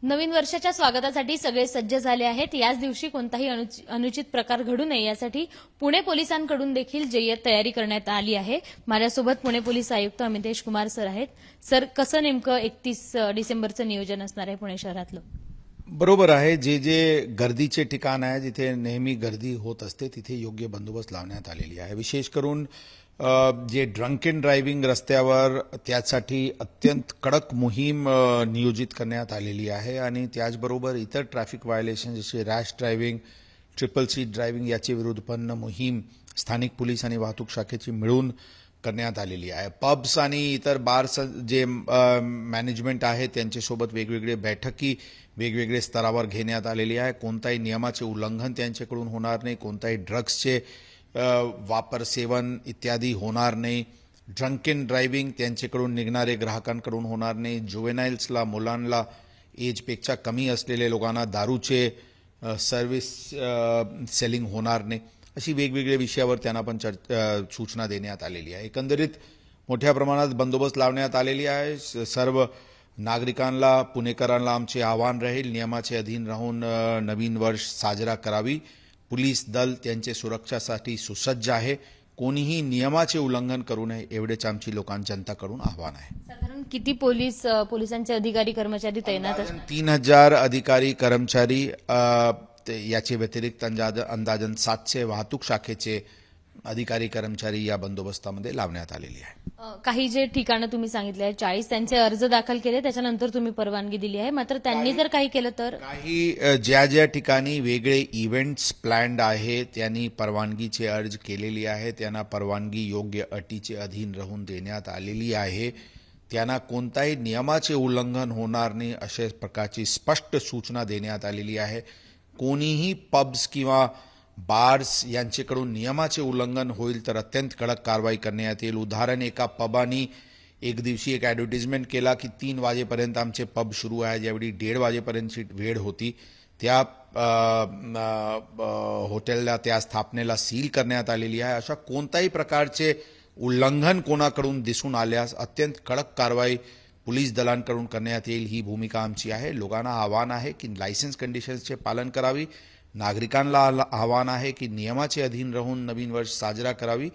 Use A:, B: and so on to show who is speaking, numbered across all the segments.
A: नवीन वर्षाच्या स्वागतासाठी सगळे सज्ज झाले आहेत। याच दिवशी कोणताही अनुचित प्रकार घडू नये यासाठी पुणे पोलिसांकडून देखील जय्यत तयारी करण्यात आली आहे। माझ्यासोबत पुणे पोलीस आयुक्त अमितेश कुमार सर आहेत। सर, कसं नेमकं 31 डिसेंबरचं नियोजन असणार आहे पुणे शहरातलं?
B: बरोबर आहे। जे जे गर्दीचे ठिकाण आहे, जिथे नेहमी गर्दी होत असते, तिथे योग्य बंदोबस्त लावण्यात आलेली आहे। विशेष करून जे ड्रंक अँड ड्रायव्हिंग रस्त्यावर त्यासाठी अत्यंत कडक मोहीम नियोजित करण्यात आलेली आहे आणि त्याचबरोबर इतर ट्रॅफिक व्हायोलेशन जसे rash driving, triple seat driving याचे विरुद्ध पण मोहीम स्थानिक पोलीस आणि वाहतूक शाखेची मिळून करण्यात आलेली आहे। पब्स आणि इतर बार्स जे मॅनेजमेंट आहे त्यांच्यासोबत वेगवेगळे बैठकी वेगवेगळे स्तरावर घेण्यात आलेली आहे। कोणताही नियमाचे उल्लंघन त्यांच्याकडून होणार नाही, कोणताही ड्रग्सचे वापर, सेवन इत्यादी होणार नाही। ड्रंक अँड ड्रायव्हिंग त्यांच्याकडून निघणारे ग्राहकांकडून होणार नाही। जुवेनाइल्सला, मुलांना, एजपेक्षा कमी असलेल्या लोकांना दारूचे सर्व्हिस सेलिंग होणार नाही। अशी वेगवेगळ्या विषयावर त्यांना पण सूचना देण्यात आलेली आहे। एकंदरीत मोठ्या प्रमाणात बंदोबस्त लावण्यात आलेली आहे। सर्व नागरिकांना, पुणेकरांना आमचे आवाहन राहील, नियमाचे अधीन राहून नवीन वर्ष साजरा करावी। पोलीस दल त्यांच्या सुरक्षेसाठी सुसज्ज आहे। कोणीही नियमाचे उल्लंघन करू नये एवढेच आमची जनताकडून आवाहन आहे।
A: साधारण किती पोलिसांचे अधिकारी कर्मचारी तैनात असतात?
B: 3000 अधिकारी कर्मचारी, याचे व्यतिरिक्त अंदाजन 700 वाहतूक शाखेचे अधिकारी कर्मचारी या बंदोबस्तामध्ये लावण्यात आलेली आहे।
A: काही जे ठिकाणं तुम्ही सांगितले आहेत 40 त्यांचे अर्ज दाखल केले, त्याच्यानंतर तुम्ही परवानगी दिली आहे। मात्र त्यांनी जर काही केलं तर?
B: काही ज्या ठिकाणी वेगळे इव्हेंट्स प्लॅन्ड आहे त्यांनी परवानगीचे अर्ज केलेली आहे। त्यांना परवानगी योग्य अटीचे अधीन राहून देण्यात आलेली आहे। त्यांना कोणताही नियमाचे उल्लंघन होणार नाही अशा प्रकारची स्पष्ट सूचना देण्यात आलेली आहे। कोणीही पब्स किंवा बार्स यांच्याकडून नियमाचे उल्लंघन होईल तर अत्यंत कडक कारवाई करण्यात येईल। उदाहरण, एका पबानी एक दिवशी एक ॲडव्हर्टिजमेंट केला की 3 वाजेपर्यंत आमचे पब सुरू आहे, ज्यावेळी 1:30 वाजेपर्यंतची वेळ होती। त्या हॉटेलला, त्या स्थापनेला सील करण्यात आलेली आहे। अशा कोणत्याही प्रकारचे उल्लंघन कोणाकडून दिसून आल्यास अत्यंत कडक कारवाई पोलीस दलांकडून करण्यात येईल, ही भूमिका आमची आहे। लोकांना आव्हान आहे की लायसन्स कंडिशन्सचे पालन करावी। नागरिकांना आव्हान आहे की नियमाचे अधीन राहून नवीन वर्ष साजरा करावी।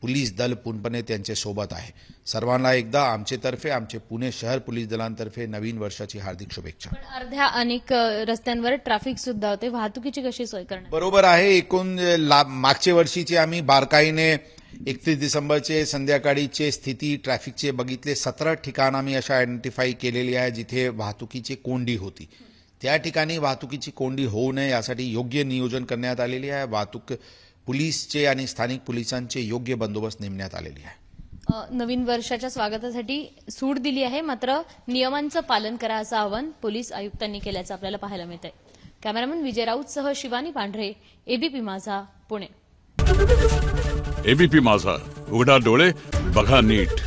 B: पोलीस दल पूर्णपणे त्यांच्यासोबत आहे। सर्वांना एकदा आमच्यातर्फे, आमचे पुणे शहर पोलीस दलांतर्फे नवीन वर्षाची हार्दिक शुभेच्छा।
A: पण अर्ध्या अनेक रस्त्यांवर ट्रॅफिक सुद्धा होते, वाहतुकीची कशी सोय करणार?
B: बरोबर आहे। एकूण मागच्या वर्षीचे आम्ही बारकाईने 31 डिसेंबरचे संध्याकाळीचे स्थिती ट्रॅफिकचे बघितले। 17 ठिकाण आम्ही अशा आयडेंटिफाय केलेली आहे जिथे वाहतुकीची कोंडी होती। त्या ठिकाणी वाहतुकीची कोंडी होऊ नये यासाठी योग्य नियोजन करण्यात आलेली आहे। वाहतूक पोलीसचे आणि स्थानिक पोलिसांचे योग्य बंदोबस्त नेमण्यात आलेली आहे।
A: नवीन वर्षाच्या स्वागतासाठी सूट दिली आहे, मात्र नियमांचं पालन करा असं आवाहन पोलीस आयुक्तांनी केल्याचं आपल्याला पाहायला मिळतंय। कॅमेरामन विजय राऊतसह शिवानी पांढरे, एबीपी माझा, पुणे।
C: एबीपी माझा, उघडा डोळे बघा नीट।